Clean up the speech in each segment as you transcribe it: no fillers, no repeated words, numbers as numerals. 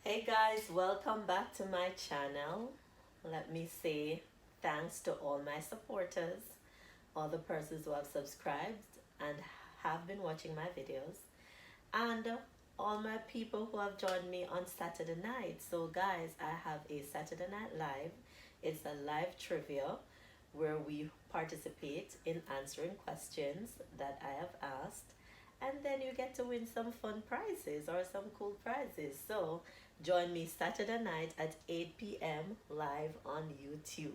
Hey guys, welcome back to my channel. Let me say thanks to all my supporters, all the persons who have subscribed and have been watching my videos, and all my people who have joined me on Saturday night. So guys, I have a Saturday Night Live. It's a live trivia where we participate in answering questions that I have asked, and then you get to win some fun prizes or some cool prizes. So join me Saturday night at 8 p.m. live on YouTube.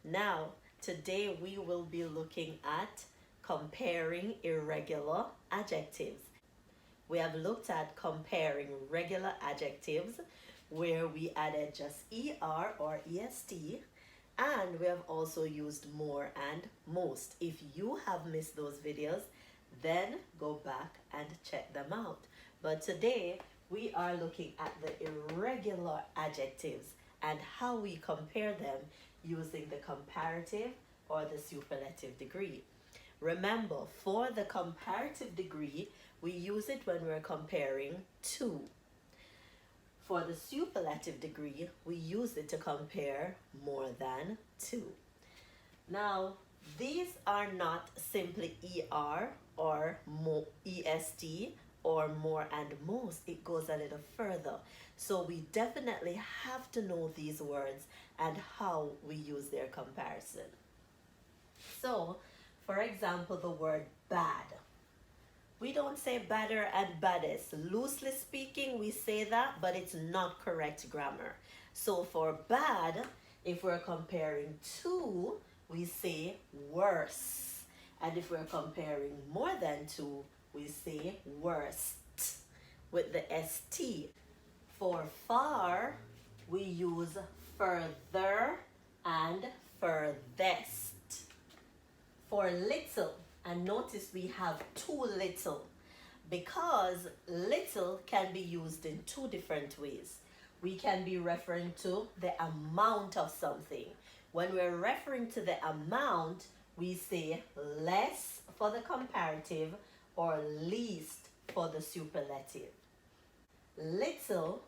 Now, today we will be looking at comparing irregular adjectives. We have looked at comparing regular adjectives where we added just ER or EST, and we have also used more and most. If you have missed those videos, then go back and check them out. But today we are looking at the irregular adjectives and how we compare them using the comparative or the superlative degree. Remember, for the comparative degree, we use it when we're comparing two. For the superlative degree, we use it to compare more than two. Now, these are not simply ER or EST or more and most. It goes a little further. So we definitely have to know these words and how we use their comparison. So, for example, the word bad. We don't say better and baddest. Loosely speaking, we say that, but it's not correct grammar. So for bad, if we're comparing two, we say worse. And if we're comparing more than two, we say worst with the ST. For far, we use further and furthest. For little, and notice we have too little because little can be used in two different ways. We can be referring to the amount of something. When we're referring to the amount, we say less for the comparative or least for the superlative. Little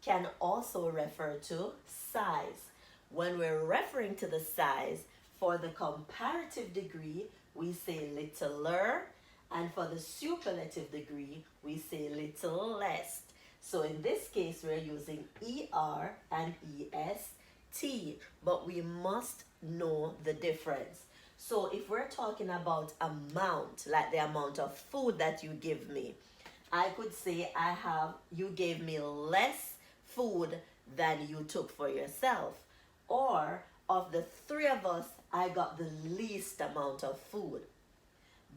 can also refer to size. When we're referring to the size, for the comparative degree, we say littler, and for the superlative degree, we say little less. So in this case, we're using ER and EST, but we must know the difference. So if we're talking about amount, like the amount of food that you give me, I could say you gave me less food than you took for yourself. Or of the three of us, I got the least amount of food.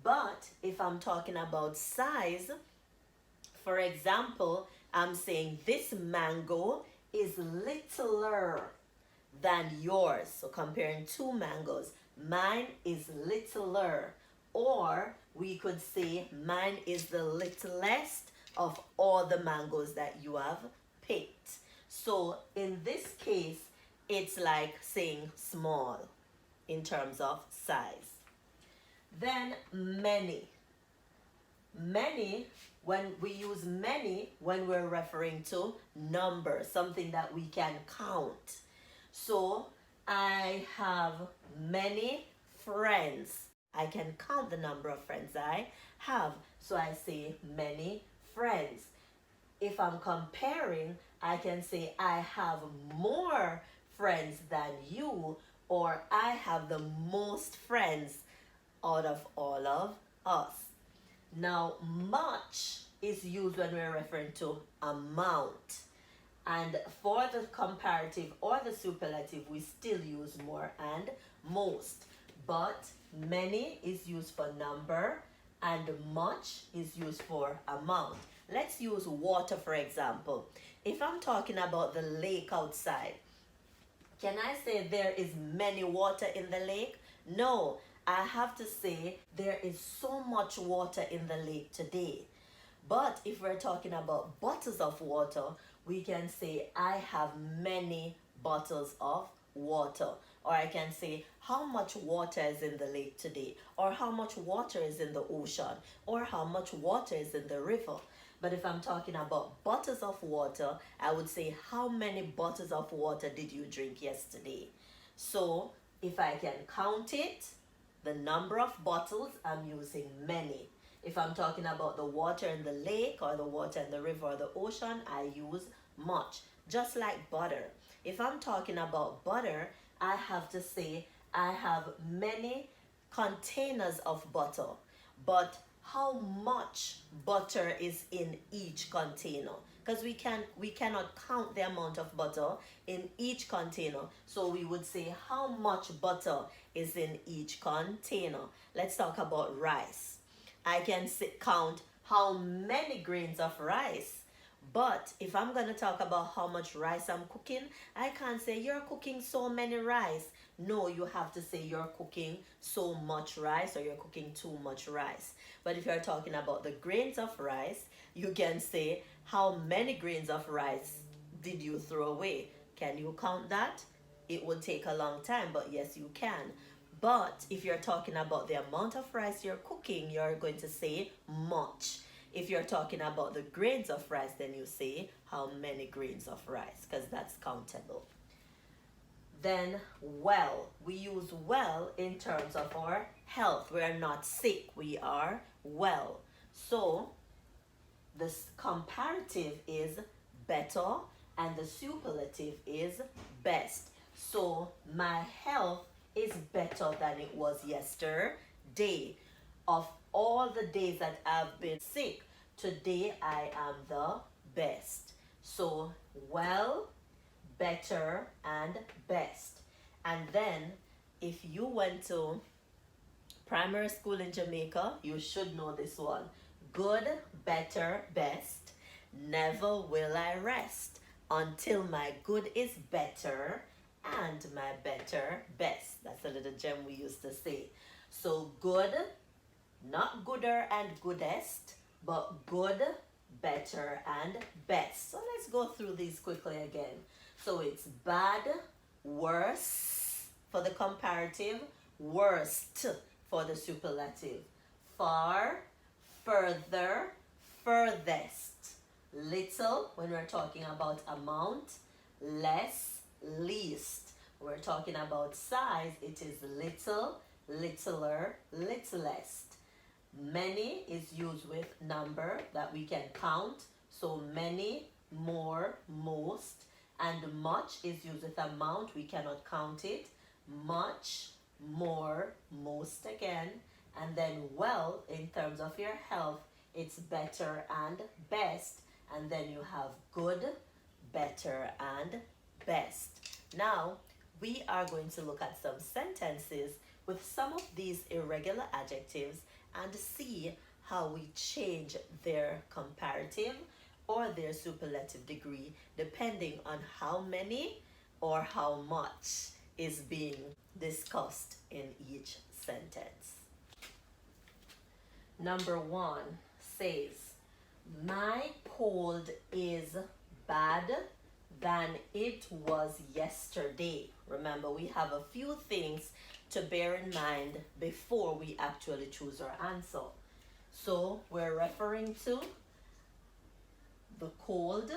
But if I'm talking about size, for example, I'm saying this mango is littler than yours. So comparing two mangoes, mine is littler. Or we could say mine is the littlest of all the mangoes that you have picked. So in this case, it's like saying small in terms of size. Then many. Many, when we use many, when we're referring to numbers, something that we can count. So I have many friends. I can count the number of friends I have. So I say many friends. If I'm comparing, I can say I have more friends than you, or I have the most friends out of all of us. Now, much is used when we're referring to amount. And for the comparative or the superlative, we still use more and most. But many is used for number and much is used for amount. Let's use water, for example. If I'm talking about the lake outside, can I say there is many water in the lake? No, I have to say there is so much water in the lake today. But if we're talking about bottles of water, we can say I have many bottles of water. Or I can say how much water is in the lake today, or how much water is in the ocean, or how much water is in the river. But if I'm talking about bottles of water, I would say, how many bottles of water did you drink yesterday? So if I can count it, the number of bottles, I'm using many. If I'm talking about the water in the lake or the water in the river or the ocean, I use much. Just like butter. If I'm talking about butter, I have to say I have many containers of butter. But how much butter is in each container? Because we cannot count the amount of butter in each container. So we would say how much butter is in each container. Let's talk about rice. I can count how many grains of rice. But if I'm going to talk about how much rice I'm cooking, I can't say you're cooking so many rice. No, you have to say you're cooking so much rice or you're cooking too much rice. But if you're talking about the grains of rice, you can say how many grains of rice did you throw away. Can you count that? It would take a long time, but yes, you can. But if you're talking about the amount of rice you're cooking, you're going to say much. If you're talking about the grains of rice, then you say how many grains of rice, because that's countable. Then well, we use well in terms of our health. We are not sick, we are well. So the comparative is better and the superlative is best. So my health is better than it was yesterday. Of all the days that I've been sick, today I am the best. So well, better, and best. And then if you went to primary school in Jamaica, you should know this one. Good, better, best. Never will I rest until my good is better and my better best. That's a little gem we used to say. So good, not gooder and goodest, but good, better, and best. So let's go through these quickly again. So it's bad, worse for the comparative, worst for the superlative. Far, further, furthest. Little when we're talking about amount, less, least. We're talking about size, it is little, littler, littlest. Many is used with number that we can count. So many, more, most. And much is used with amount. We cannot count it. Much, more, most again. And then well, in terms of your health, it's better and best. And then you have good, better, and best. Now, we are going to look at some sentences with some of these irregular adjectives and see how we change their comparative or their superlative degree depending on how many or how much is being discussed in each sentence. Number 1 says, my cold is bad than it was yesterday. Remember, we have a few things to bear in mind before we actually choose our answer. So we're referring to the cold.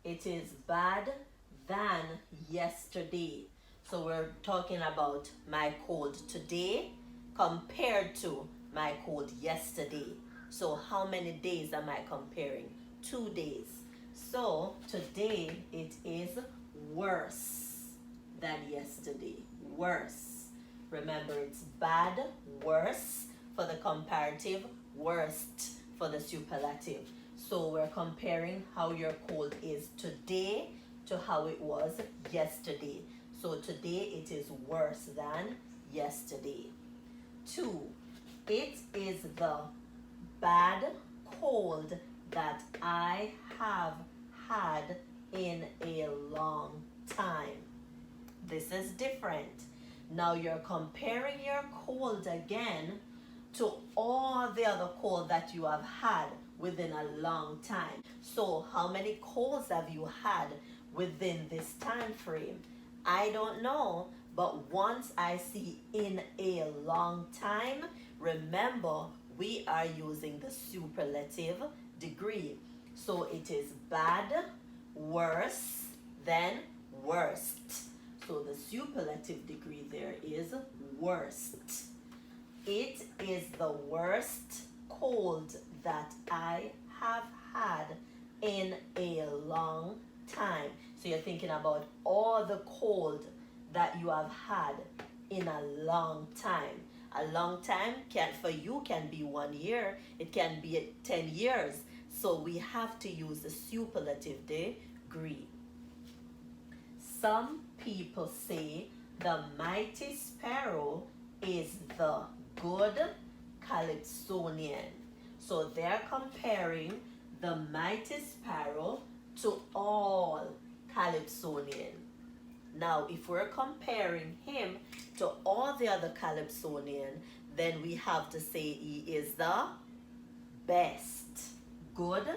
It is bad than yesterday. So we're talking about my cold today compared to my cold yesterday. So how many days am I comparing? 2 days. So today it is worse than yesterday. Worse. Remember, it's bad, worse for the comparative, worst for the superlative. So we're comparing how your cold is today to how it was yesterday. So today it is worse than yesterday. 2, it is the bad cold that I have had in a long time. This is different. Now you're comparing your cold again to all the other cold that you have had within a long time. So how many colds have you had within this time frame? I don't know, but once I see in a long time, remember we are using the superlative degree. So it is bad, worse, then worst. So the superlative degree there is worst. It is the worst cold that I have had in a long time. So you're thinking about all the cold that you have had in a long time. A long time for you can be 1 year, it can be 10 years. So we have to use the superlative degree. Some people say the mighty sparrow is the good Calypsonian. So they're comparing the mighty sparrow to all Calypsonian. Now, if we're comparing him to all the other Calypsonian, then we have to say he is the best. Good,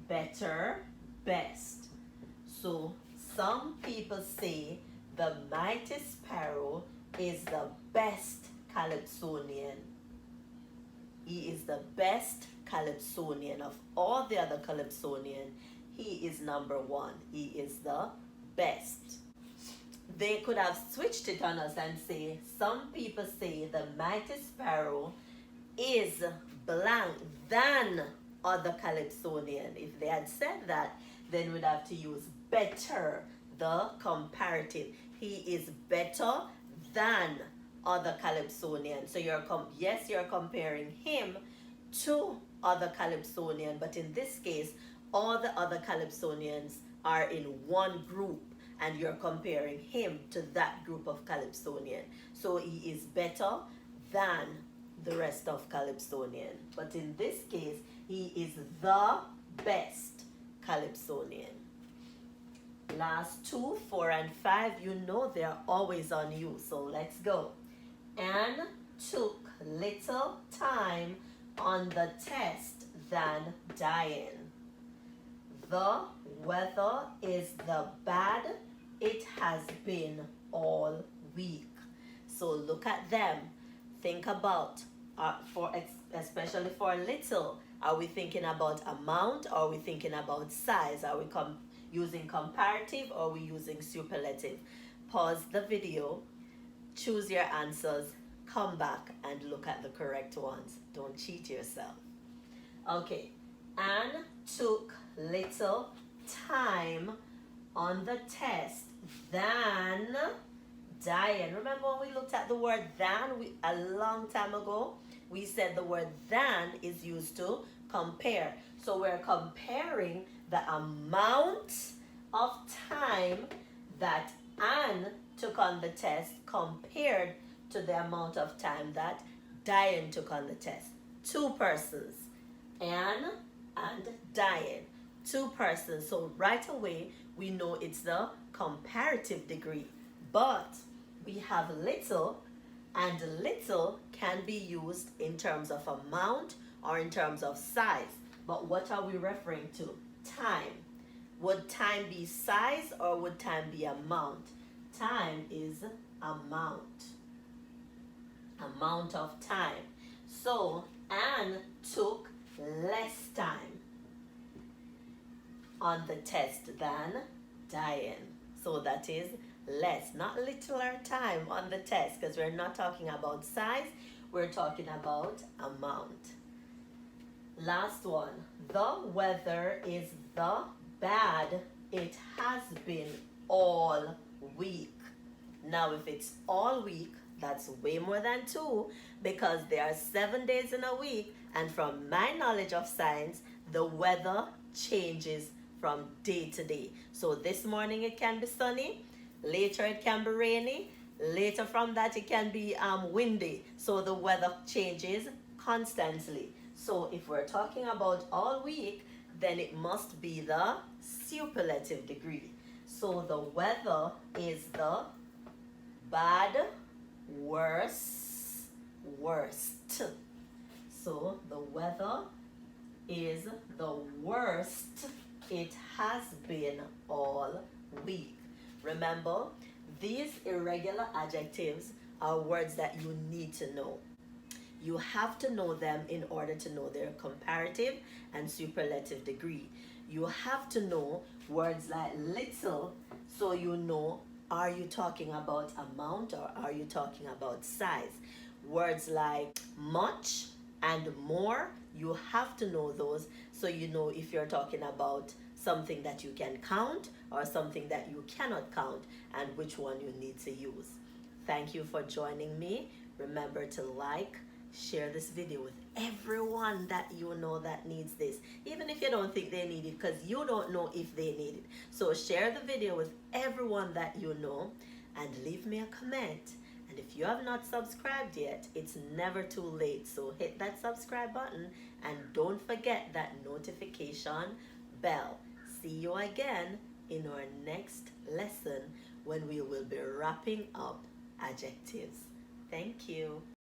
better, best. So some people say the mighty sparrow is the best Calypsonian. He is the best Calypsonian of all the other Calypsonian. He is number one. He is the best. They could have switched it on us and say, some people say the mighty sparrow is blank than other Calypsonian. If they had said that, then we'd have to use better, the comparative. He is better than other Calypsonian. So you're comparing him to other Calypsonian, but in this case, all the other Calypsonians are in one group, and you're comparing him to that group of Calypsonian. So he is better than the rest of Calypsonian. But in this case, he is the best Calypsonian. Last 2, 4, and 5, you know they're always on you. So let's go. Anne took little time on the test than Diane. The weather is the bad it has been all week. So look at them. Think about, especially for little, are we thinking about amount, or are we thinking about size? Are we using comparative, or are we using superlative? Pause the video, choose your answers, come back and look at the correct ones. Don't cheat yourself. Okay, Anne took little time on the test than Diane. Remember when we looked at the word than a long time ago? We said the word than is used to compare. So we're comparing the amount of time that Anne took on the test compared to the amount of time that Diane took on the test. Two persons, Anne and Diane. Two persons. So right away we know it's the comparative degree. But we have little, and little can be used in terms of amount or in terms of size. But what are we referring to? Time. Would time be size, or would time be amount? Time is amount. Amount of time. So Anne took less time on the test than Diane. So that is less, not littler time on the test, because we're not talking about size, we're talking about amount. Last one. The weather is the bad it has been all week. Now if it's all week, that's way more than 2, because there are 7 days in a week, and from my knowledge of science, the weather changes from day to day. So this morning it can be sunny, later it can be rainy, later from that it can be windy. So the weather changes constantly. So if we're talking about all week, then it must be the superlative degree. So the weather is the bad, worse, worst. So the weather is the worst it has been all week. Remember, these irregular adjectives are words that you need to know. You have to know them in order to know their comparative and superlative degree. You have to know words like little, so you know, are you talking about amount or are you talking about size? Words like much and more, you have to know those, so you know if you're talking about something that you can count or something that you cannot count, and which one you need to use. Thank you for joining me. Remember to like, share this video with everyone that you know that needs this, even if you don't think they need it, because you don't know if they need it. So share the video with everyone that you know and leave me a comment. And if you have not subscribed yet, it's never too late. So hit that subscribe button and don't forget that notification bell. See you again in our next lesson when we will be wrapping up adjectives. Thank you.